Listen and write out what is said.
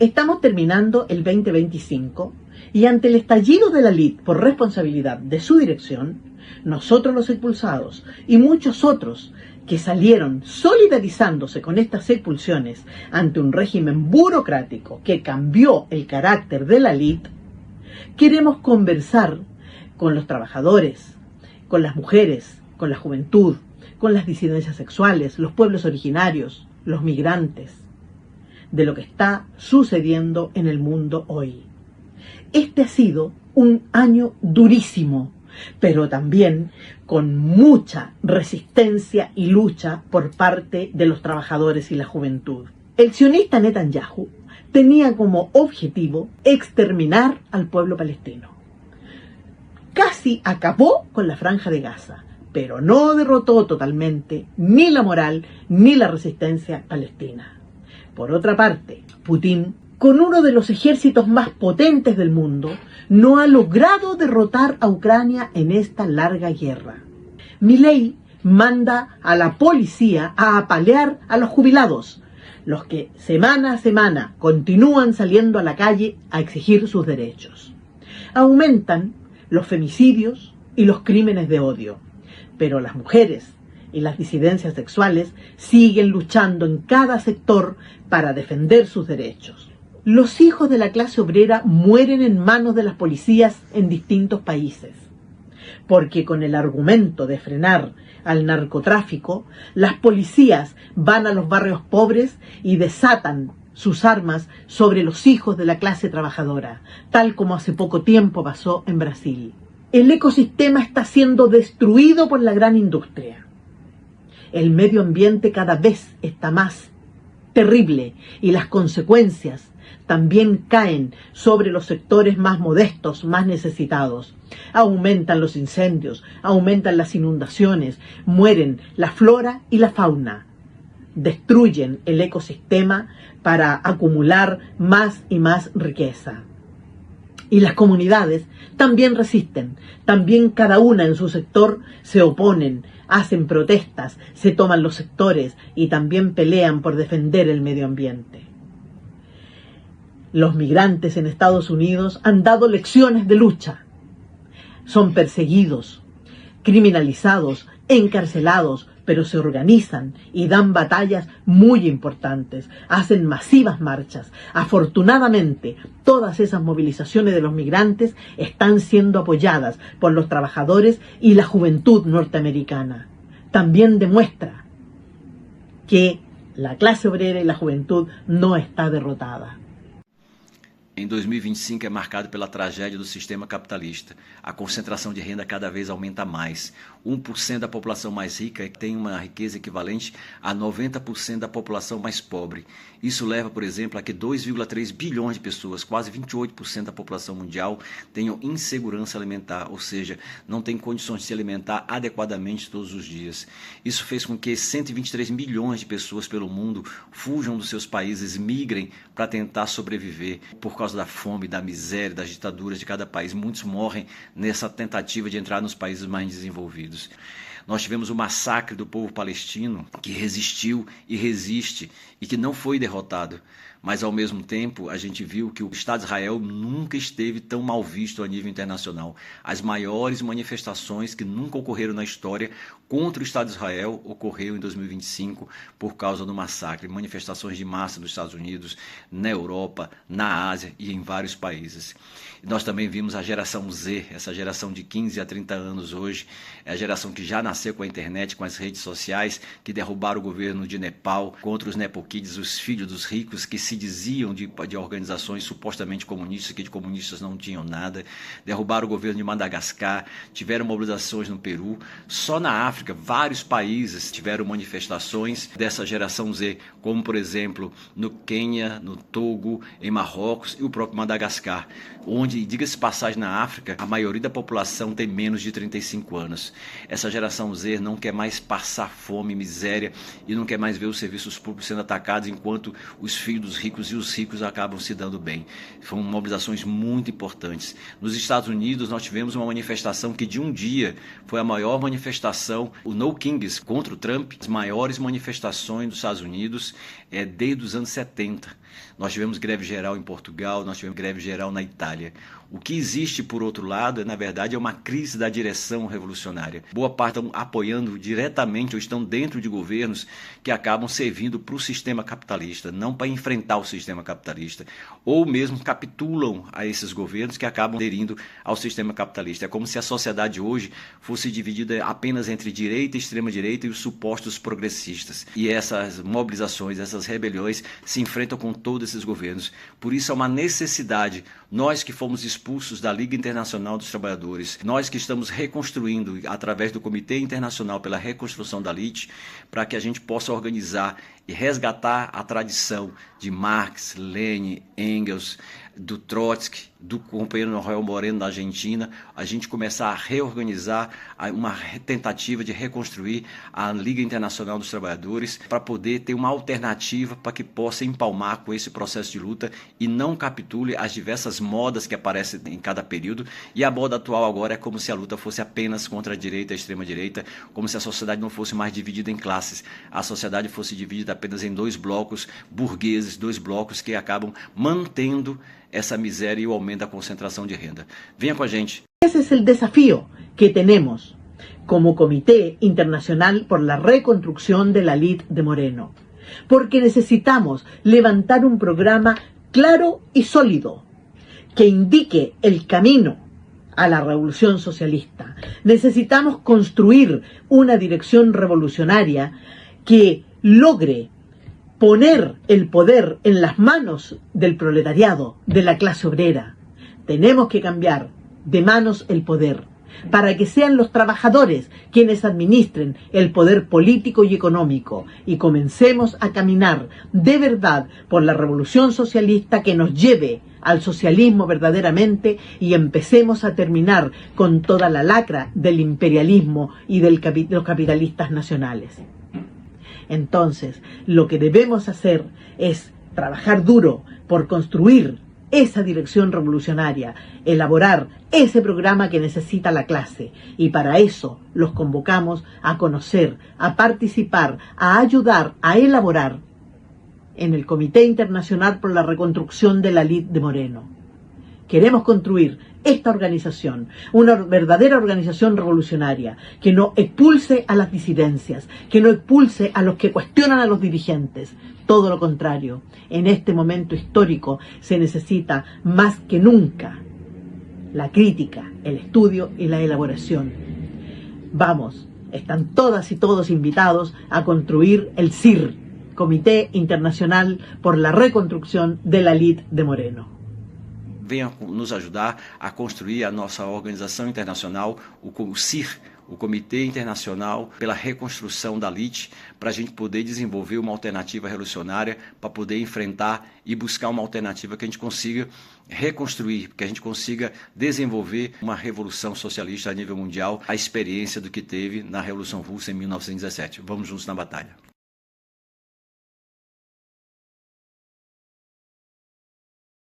Estamos terminando el 2025 y ante el estallido de la LIT por responsabilidad de su dirección, nosotros los expulsados y muchos otros que salieron solidarizándose con estas expulsiones ante un régimen burocrático que cambió el carácter de la LIT, queremos conversar con los trabajadores, con las mujeres, con la juventud, con las disidencias sexuales, los pueblos originarios, los migrantes, de lo que está sucediendo en el mundo hoy. Este ha sido un año durísimo, pero también con mucha resistencia y lucha por parte de los trabajadores y la juventud. El sionista Netanyahu tenía como objetivo exterminar al pueblo palestino. Casi acabó con la Franja de Gaza, pero no derrotó totalmente ni la moral ni la resistencia palestina. Por otra parte, Putin, con uno de los ejércitos más potentes del mundo, no ha logrado derrotar a Ucrania en esta larga guerra. Milei manda a la policía a apalear a los jubilados, los que semana a semana continúan saliendo a la calle a exigir sus derechos. Aumentan los femicidios y los crímenes de odio, pero las mujeres y las disidencias sexuales siguen luchando en cada sector para defender sus derechos. Los hijos de la clase obrera mueren en manos de las policías en distintos países, porque con el argumento de frenar al narcotráfico, las policías van a los barrios pobres y desatan sus armas sobre los hijos de la clase trabajadora, tal como hace poco tiempo pasó en Brasil. El ecosistema está siendo destruido por la gran industria. El medio ambiente cada vez está más terrible y las consecuencias también caen sobre los sectores más modestos, más necesitados. Aumentan los incendios, aumentan las inundaciones, mueren la flora y la fauna. Destruyen el ecosistema para acumular más y más riqueza. Y las comunidades también resisten, también cada una en su sector se oponen, hacen protestas, se toman los sectores y también pelean por defender el medio ambiente. Los migrantes en Estados Unidos han dado lecciones de lucha. Son perseguidos, criminalizados, encarcelados, pero se organizan y dan batallas muy importantes, hacen masivas marchas. Afortunadamente, todas esas movilizaciones de los migrantes están siendo apoyadas por los trabajadores y la juventud norteamericana. También demuestra que la clase obrera y la juventud no está derrotada. Em 2025 é marcado pela tragédia do sistema capitalista. A concentração de renda cada vez aumenta mais. 1% da população mais rica tem uma riqueza equivalente a 90% da população mais pobre. Isso leva, por exemplo, a que 2,3 bilhões de pessoas, quase 28% da população mundial, tenham insegurança alimentar, ou seja, não têm condições de se alimentar adequadamente todos os dias. Isso fez com que 123 milhões de pessoas pelo mundo fujam dos seus países, migrem para tentar sobreviver por causa da fome, da miséria, das ditaduras de cada país. Muitos morrem nessa tentativa de entrar nos países mais desenvolvidos. Nós tivemos o massacre do povo palestino, que resistiu e resiste e que não foi derrotado. Mas, ao mesmo tempo, a gente viu que o Estado de Israel nunca esteve tão mal visto a nível internacional. As maiores manifestações que nunca ocorreram na história contra o Estado de Israel ocorreram em 2025 por causa do massacre. Manifestações de massa nos Estados Unidos, na Europa, na Ásia e em vários países. E nós também vimos a geração Z, essa geração de 15 a 30 anos hoje, é a geração que já nasceu com a internet, com as redes sociais, que derrubaram o governo de Nepal contra os Nepo Kids, os filhos dos ricos que se diziam de organizações supostamente comunistas, que de comunistas não tinham nada, derrubaram o governo de Madagascar, tiveram mobilizações no Peru. Só na África, vários países tiveram manifestações dessa geração Z, como por exemplo no Quênia, no Togo, em Marrocos e o próprio Madagascar, onde, diga-se passagem, na África, a maioria da população tem menos de 35 anos. Essa geração Z não quer mais passar fome, miséria e não quer mais ver os serviços públicos sendo atacados enquanto os filhos dos ricos e os ricos acabam se dando bem. Foram mobilizações muito importantes. Nos Estados Unidos nós tivemos uma manifestação que de um dia foi a maior manifestação, o No Kings contra o Trump, as maiores manifestações dos Estados Unidos desde os anos 70. Nós tivemos greve geral em Portugal, nós tivemos greve geral na Itália. O que existe, por outro lado, na verdade, é uma crise da direção revolucionária. Boa parte estão apoiando diretamente ou estão dentro de governos que acabam servindo para o sistema capitalista, não para enfrentar o sistema capitalista, ou mesmo capitulam a esses governos que acabam aderindo ao sistema capitalista. É como se a sociedade hoje fosse dividida apenas entre direita e extrema-direita e os supostos progressistas. E essas mobilizações, essas rebeliões se enfrentam com todos esses governos. Por isso é uma necessidade, nós que fomos expulsos da Liga Internacional dos Trabalhadores, nós que estamos reconstruindo através do Comitê Internacional pela Reconstrução da LIT, para que a gente possa organizar e resgatar a tradição de Marx, Lenin, Engels, do Trotsky, do companheiro Rafael Moreno da Argentina, a gente começar a reorganizar uma tentativa de reconstruir a Liga Internacional dos Trabalhadores para poder ter uma alternativa para que possa empalmar com esse processo de luta e não capitule as diversas modas que aparecem em cada período. E a moda atual agora é como se a luta fosse apenas contra a direita e a extrema-direita, como se a sociedade não fosse mais dividida em classes, a sociedade fosse dividida apenas em dois blocos burgueses, dois blocos que acabam mantendo esa miseria y el aumento de la concentración de renda. Venga con a gente. Ese es el desafío que tenemos como Comité Internacional por la Reconstrucción de la LIT de Moreno, porque necesitamos levantar un programa claro y sólido que indique el camino a la revolución socialista. Necesitamos construir una dirección revolucionaria que logre poner el poder en las manos del proletariado, de la clase obrera. Tenemos que cambiar de manos el poder para que sean los trabajadores quienes administren el poder político y económico y comencemos a caminar de verdad por la revolución socialista que nos lleve al socialismo verdaderamente y empecemos a terminar con toda la lacra del imperialismo y de los capitalistas nacionales. Entonces, lo que debemos hacer es trabajar duro por construir esa dirección revolucionaria, elaborar ese programa que necesita la clase. Y para eso los convocamos a conocer, a participar, a ayudar, a elaborar en el Comité Internacional por la Reconstrucción de la LIT de Moreno. Queremos construir esta organización, una verdadera organización revolucionaria, que no expulse a las disidencias, que no expulse a los que cuestionan a los dirigentes. Todo lo contrario, en este momento histórico se necesita más que nunca la crítica, el estudio y la elaboración. Vamos, están todas y todos invitados a construir el CIR, Comité Internacional por la Reconstrucción de la LIT de Moreno. Venha nos ajudar a construir a nossa organização internacional, o CIR, o Comitê Internacional pela Reconstrução da LIT, para a gente poder desenvolver uma alternativa revolucionária, para poder enfrentar e buscar uma alternativa que a gente consiga reconstruir, que a gente consiga desenvolver uma revolução socialista a nível mundial, a experiência do que teve na Revolução Russa em 1917. Vamos juntos na batalha.